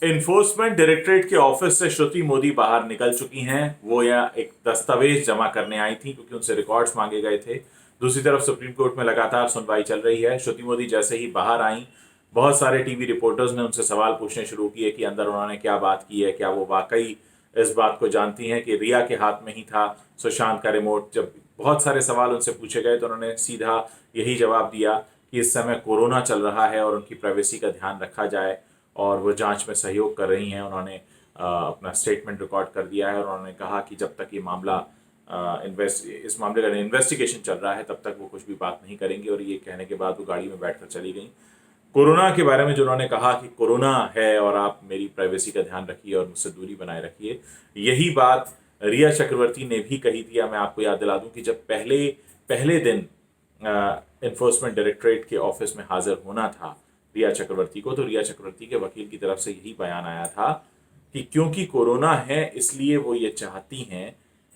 Enforcement directorate के office से श्रुति मोदी बाहर निकल चुकी हैं। वो यह एक दस्तावेज जमा करने आई थी क्योंकि उनसे रिकॉर्ड्स मांगे गए थे। दूसरी तरफ सुप्रीम कोर्ट में लगातार सुनवाई चल रही है। श्रुति मोदी जैसे ही बाहर आई, बहुत सारे टीवी रिपोर्टर्स ने उनसे सवाल पूछने शुरू किए कि अंदर उन्होंने क्या बात की है, क्या वो वाकई इस बात को जानती हैं कि रिया के हाथ में ही था सुशांत का रिमोट। जब बहुत सारे सवाल उनसे पूछे गए तो उन्होंने सीधा यही जवाब दिया कि इस समय कोरोना चल रहा है और उनकी प्राइवेसी का ध्यान रखा जाए और वो जांच में सहयोग कर रही हैं। उन्होंने अपना स्टेटमेंट रिकॉर्ड कर दिया है और उन्होंने कहा कि जब तक ये मामला इस मामले का इन्वेस्टिगेशन चल रहा है तब तक वो कुछ भी बात नहीं करेंगी। और ये कहने के बाद वो गाड़ी में बैठकर चली गई। कोरोना के बारे में जो उन्होंने कहा कि कोरोना है और आप मेरी प्राइवेसी का ध्यान रखिए और मुझसे दूरी बनाए रखिए, यही बात रिया चक्रवर्ती ने भी कही थी। मैं आपको याद दिला दूं कि जब पहले पहले दिन इन्फोर्समेंट डायरेक्टरेट के ऑफिस में हाजिर होना था रिया चक्रवर्ती को, तो रिया चक्रवर्ती के वकील की तरफ से यही बयान आया था कि क्योंकि कोरोना है इसलिए वो ये चाहती हैं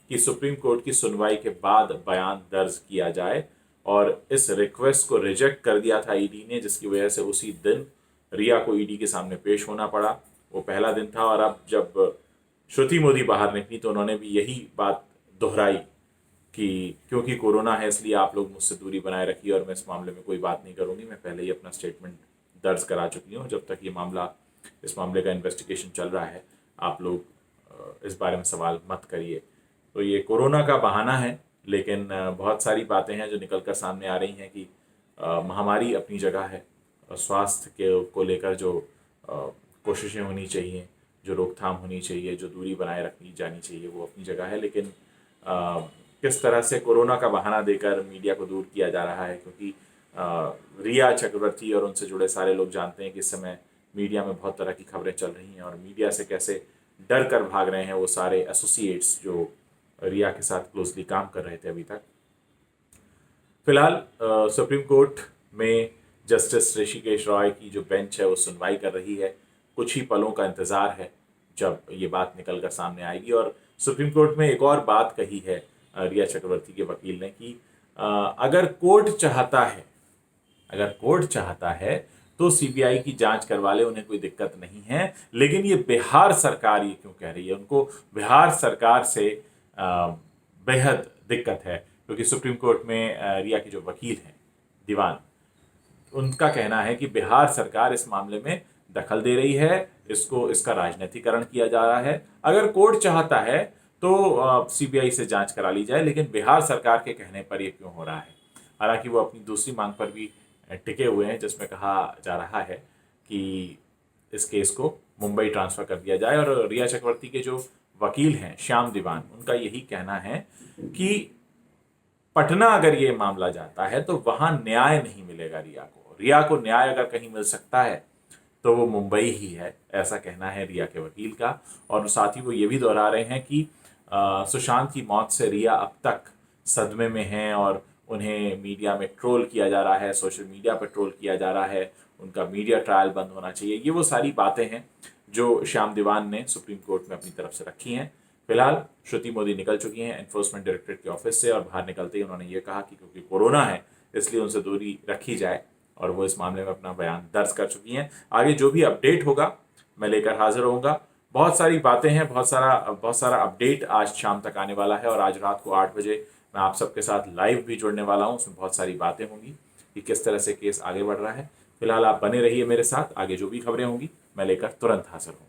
कि सुप्रीम कोर्ट की सुनवाई के बाद बयान दर्ज किया जाए। और इस रिक्वेस्ट को रिजेक्ट कर दिया था ईडी ने, जिसकी वजह से उसी दिन रिया को ईडी के सामने पेश होना पड़ा। वो पहला दिन था। और अब जब श्रुति मोदी बाहर निकली तो उन्होंने भी यही बात दोहराई कि क्योंकि कोरोना है इसलिए आप लोग मुझसे दूरी बनाए रखिए और मैं इस मामले में कोई बात नहीं करूंगी। मैं पहले ही अपना स्टेटमेंट दर्ज करा चुकी हूँ। जब तक इस मामले का इन्वेस्टिगेशन चल रहा है, आप लोग इस बारे में सवाल मत करिए। तो ये कोरोना का बहाना है, लेकिन बहुत सारी बातें हैं जो निकल कर सामने आ रही हैं कि महामारी अपनी जगह है। स्वास्थ्य के को लेकर जो कोशिशें होनी चाहिए, जो रोकथाम होनी चाहिए, जो दूरी बनाए रखनी जानी चाहिए, वो अपनी जगह है। लेकिन किस तरह से कोरोना का बहाना देकर मीडिया को दूर किया जा रहा है, क्योंकि रिया चक्रवर्ती और उनसे जुड़े सारे लोग जानते हैं कि इस समय मीडिया में बहुत तरह की खबरें चल रही हैं और मीडिया से कैसे डर कर भाग रहे हैं वो सारे एसोसिएट्स जो रिया के साथ क्लोजली काम कर रहे थे अभी तक। फिलहाल सुप्रीम कोर्ट में जस्टिस ऋषिकेश रॉय की जो बेंच है वो सुनवाई कर रही है। कुछ ही पलों का इंतजार है जब ये बात निकल कर सामने आएगी। और सुप्रीम कोर्ट में एक और बात कही है रिया चक्रवर्ती के वकील ने कि अगर कोर्ट चाहता है तो सीबीआई की जांच करवा ले, उन्हें कोई दिक्कत नहीं है। लेकिन ये बिहार सरकार ये क्यों कह रही है? उनको बिहार सरकार से बेहद दिक्कत है, क्योंकि सुप्रीम कोर्ट में रिया के जो वकील हैं दीवान, उनका कहना है कि बिहार सरकार इस मामले में दखल दे रही है, इसका राजनीतिकरण किया जा रहा है। अगर कोर्ट चाहता है तो सीबीआई से जांच करा ली जाए, लेकिन बिहार सरकार के कहने पर यह क्यों हो रहा है? हालांकि वो अपनी दूसरी मांग पर भी टिके हुए हैं, जिसमें कहा जा रहा है कि इस केस को मुंबई ट्रांसफर कर दिया जाए। और रिया चक्रवर्ती के जो वकील हैं श्याम दीवान, उनका यही कहना है कि पटना अगर ये मामला जाता है तो वहां न्याय नहीं मिलेगा रिया को न्याय अगर कहीं मिल सकता है तो वो मुंबई ही है, ऐसा कहना है रिया के वकील का। और साथ ही वो ये भी दोहरा रहे हैं कि सुशांत की मौत से रिया अब तक सदमे में हैं और उन्हें मीडिया में ट्रोल किया जा रहा है, सोशल मीडिया पर ट्रोल किया जा रहा है, उनका मीडिया ट्रायल बंद होना चाहिए। ये वो सारी बातें हैं जो श्याम दीवान ने सुप्रीम कोर्ट में अपनी तरफ से रखी हैं। फिलहाल श्रुति मोदी निकल चुकी हैं एनफोर्समेंट डायरेक्टरेट के ऑफिस से और बाहर निकलते ही उन्होंने ये कहा कि क्योंकि कोरोना है इसलिए उनसे दूरी रखी जाए और वो इस मामले में अपना बयान दर्ज कर चुकी हैं। आगे जो भी अपडेट होगा मैं लेकर हाजिर होऊंगा। बहुत सारी बातें हैं, बहुत सारा अपडेट आज शाम तक आने वाला है और आज रात को 8 बजे मैं आप सबके साथ लाइव भी जुड़ने वाला हूँ। उसमें बहुत सारी बातें होंगी कि किस तरह से केस आगे बढ़ रहा है। फिलहाल आप बने रहिए मेरे साथ, आगे जो भी खबरें होंगी मैं लेकर तुरंत हाजिर हूँ।